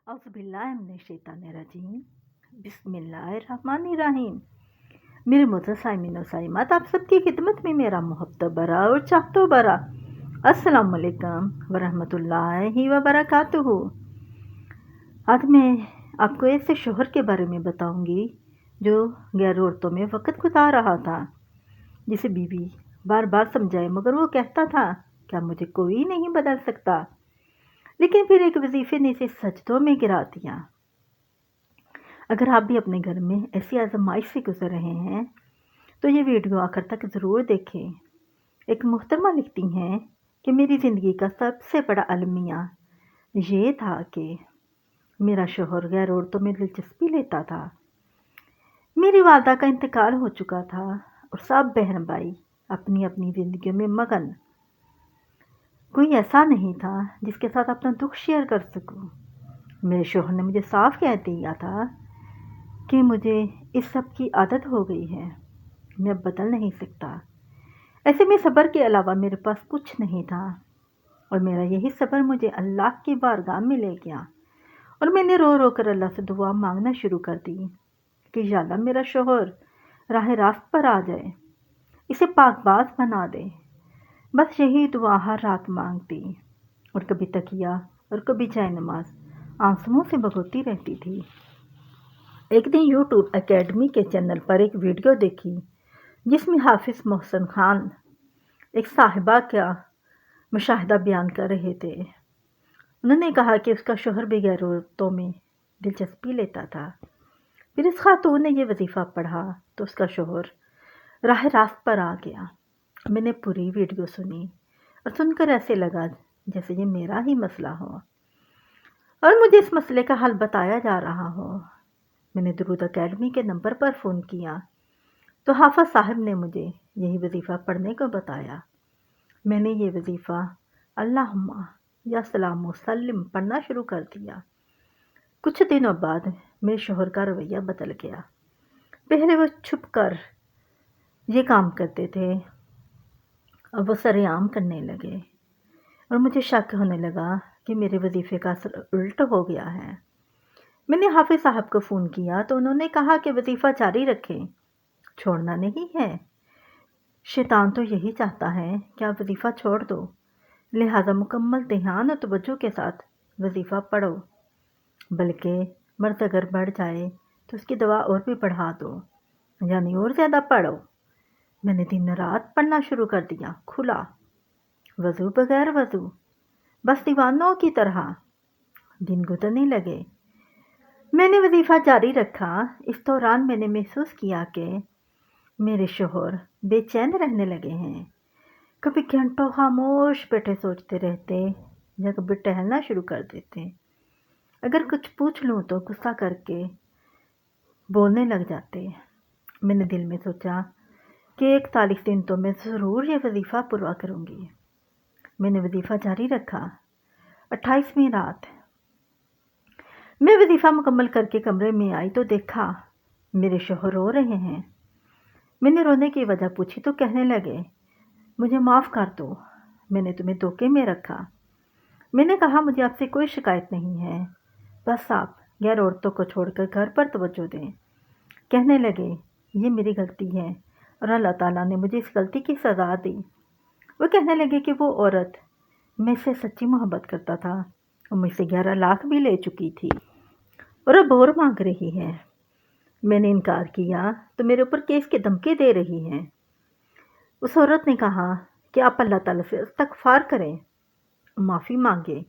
औज़ुबिल्लाहिमिनश्शैतानिर्रजीम बिस्मिल्लाहिर्रहमानिर्रहीम। मेरे मोहतरम साइमीन और साइमात, आप सबकी खिदमत में मेरा मोहब्बत बरा और चाहतो बरा अस्सलाम वालेकुम वरहमतुल्लाहि वबरकातुहू। आज मैं आपको ऐसे शोहर के बारे में बताऊंगी जो गैर औरतों में वक़्त गुजार रहा था, जिसे बीवी बार बार समझाए मगर वो कहता था क्या मुझे कोई नहीं बदल सकता। लेकिन फिर एक वजीफे ने इसे सजदों में गिरा दिया। अगर आप भी अपने घर में ऐसी आजमाइश से गुजर रहे हैं तो ये वीडियो आखिर तक ज़रूर देखें। एक मुहतरमा लिखती हैं कि मेरी ज़िंदगी का सबसे बड़ा अलमिया ये था कि मेरा शोहर गैर औरतों में दिलचस्पी लेता था। मेरी वालदा का इंतकाल हो चुका था और सब बहन भाई अपनी अपनी ज़िंदगी में मगन। कोई ऐसा नहीं था जिसके साथ अपना दुख शेयर कर सकूं। मेरे शोहर ने मुझे साफ कह दिया था कि मुझे इस सब की आदत हो गई है, मैं बदल नहीं सकता। ऐसे में सब्र के अलावा मेरे पास कुछ नहीं था और मेरा यही सब्र मुझे अल्लाह की बारगाह में ले गया और मैंने रो रो कर अल्लाह से दुआ मांगना शुरू कर दी कि या अल्लाह मेरा शोहर राह रास्त पर आ जाए, इसे पाकबाज बना दे। बस यही दुआ हर रात मांगती और कभी तकिया और कभी चाय नमाज आंसुओं से भगोती रहती थी। एक दिन यूट्यूब एकेडमी के चैनल पर एक वीडियो देखी जिसमें हाफिज़ मोहसिन खान एक साहिबा का मुशाहिदा बयान कर रहे थे। उन्होंने कहा कि उसका शोहर भी गैर औरतों में दिलचस्पी लेता था। फिर इस खातून ने यह वजीफ़ा पढ़ा तो उसका शोहर राह रास्त पर आ गया। मैंने पूरी वीडियो सुनी और सुनकर ऐसे लगा जैसे ये मेरा ही मसला हो और मुझे इस मसले का हल बताया जा रहा हो। मैंने दुरूद एकेडमी के नंबर पर फ़ोन किया तो हाफिज़ साहब ने मुझे यही वजीफ़ा पढ़ने को बताया। मैंने ये वजीफ़ा अल्लाहुम्मा या सलाम व सल्लिम पढ़ना शुरू कर दिया। कुछ दिनों बाद मेरे शोहर का रवैया बदल गया। पहले वो छुप कर ये काम करते थे, अब वो सरेआम करने लगे और मुझे शक होने लगा कि मेरे वजीफ़े का असर उल्ट हो गया है। मैंने हाफिज़ साहब को फ़ोन किया तो उन्होंने कहा कि वजीफ़ा जारी रखें, छोड़ना नहीं है। शैतान तो यही चाहता है कि आप वजीफ़ा छोड़ दो, लिहाजा मुकम्मल ध्यान और तवज्जो के साथ वजीफ़ा पढ़ो, बल्कि मर्द अगर बढ़ जाए तो उसकी दवा और भी बढ़ा दो, यानी और ज़्यादा पढ़ो। मैंने दिन रात पढ़ना शुरू कर दिया, खुला वज़ू बगैर वज़ू, बस दीवानों की तरह। दिन गुजरने लगे, मैंने वजीफ़ा जारी रखा। इस दौरान मैंने महसूस किया कि मेरे शोहर बेचैन रहने लगे हैं। कभी घंटों खामोश बैठे सोचते रहते या कभी टहलना शुरू कर देते। अगर कुछ पूछ लूँ तो गुस्सा करके बोलने लग जाते। मैंने दिल में सोचा कि 41 दिन तो मैं ज़रूर ये वजीफ़ा पूरा करूँगी। मैंने वजीफ़ा जारी रखा। 28वीं रात मैं वजीफ़ा मुकम्मल करके कमरे में आई तो देखा मेरे शोहर रो रहे हैं। मैंने रोने की वजह पूछी तो कहने लगे मुझे माफ़ कर दो, मैंने तुम्हें धोखे में रखा। मैंने कहा मुझे आपसे कोई शिकायत नहीं है, बस आप गैर औरतों को छोड़कर घर पर तवज्जो दें। कहने लगे ये मेरी गलती है और अल्लाह ताला ने मुझे इस गलती की सज़ा दी। वो कहने लगे कि वो औरत मुझसे सच्ची मोहब्बत करता था और मुझसे 11 लाख भी ले चुकी थी और अब और मांग रही है। मैंने इनकार किया तो मेरे ऊपर केस के धमकी दे रही हैं। उस औरत ने कहा कि आप अल्लाह ताला से इस्तग़फ़ार करें, माफ़ी मांगे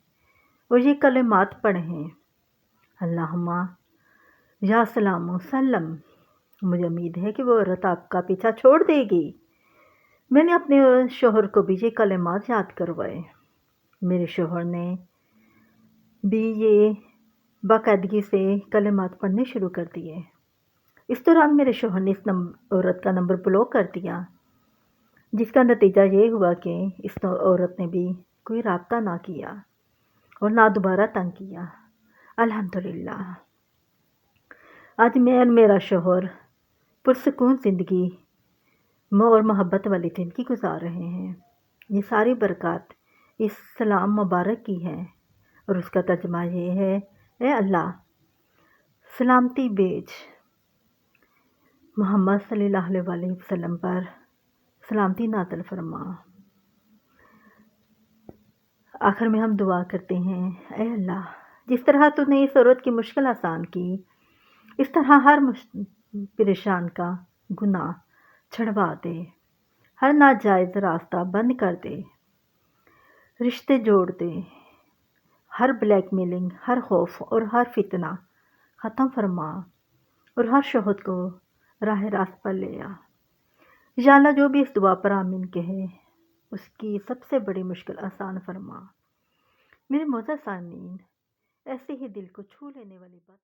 और ये कलिमात पढ़ें, अल्लाहुम्मा या सलाम सल्लम। मुझे उम्मीद है कि वो औरत आपका पीछा छोड़ देगी। मैंने अपने शोहर को भी ये कलिमात याद करवाए। मेरे शोहर ने भी ये बाकायदगी से कलिमात पढ़ने शुरू कर दिए। इस दौरान मेरे शोहर ने इस औरत का नंबर ब्लॉक कर दिया, जिसका नतीजा ये हुआ कि इस औरत ने भी कोई राब्ता ना किया और ना दोबारा तंग किया। अल्हम्दुलिल्लाह आज मैं और मेरा शोहर पुरसकून ज़िंदगी और मोहब्बत वाली ज़िंदगी गुजार रहे हैं। ये सारी बरकत इस सलाम मुबारक की है और उसका तर्जुमा ये है اے اللہ سلامتی بیج محمد صلی اللہ علیہ وسلم پر سلامتی نازل فرما۔ آخر میں ہم دعا کرتے ہیں، اے اللہ جس طرح تو نے اس عورت کی مشکل آسان کی، اس طرح ہر پریشان کا گناہ چھڑوا دے، ہر ناجائز راستہ بند کر دے، رشتے جوڑ دے، ہر بلیک میلنگ، ہر خوف اور ہر فتنہ ختم فرما اور ہر شہد کو راہ راست پر لے آ۔ یا اللہ جو بھی اس دعا پر آمین کہے اس کی سب سے بڑی مشکل آسان فرما۔ میرے معزز سامعین، ایسے ہی دل کو چھو لینے والی بات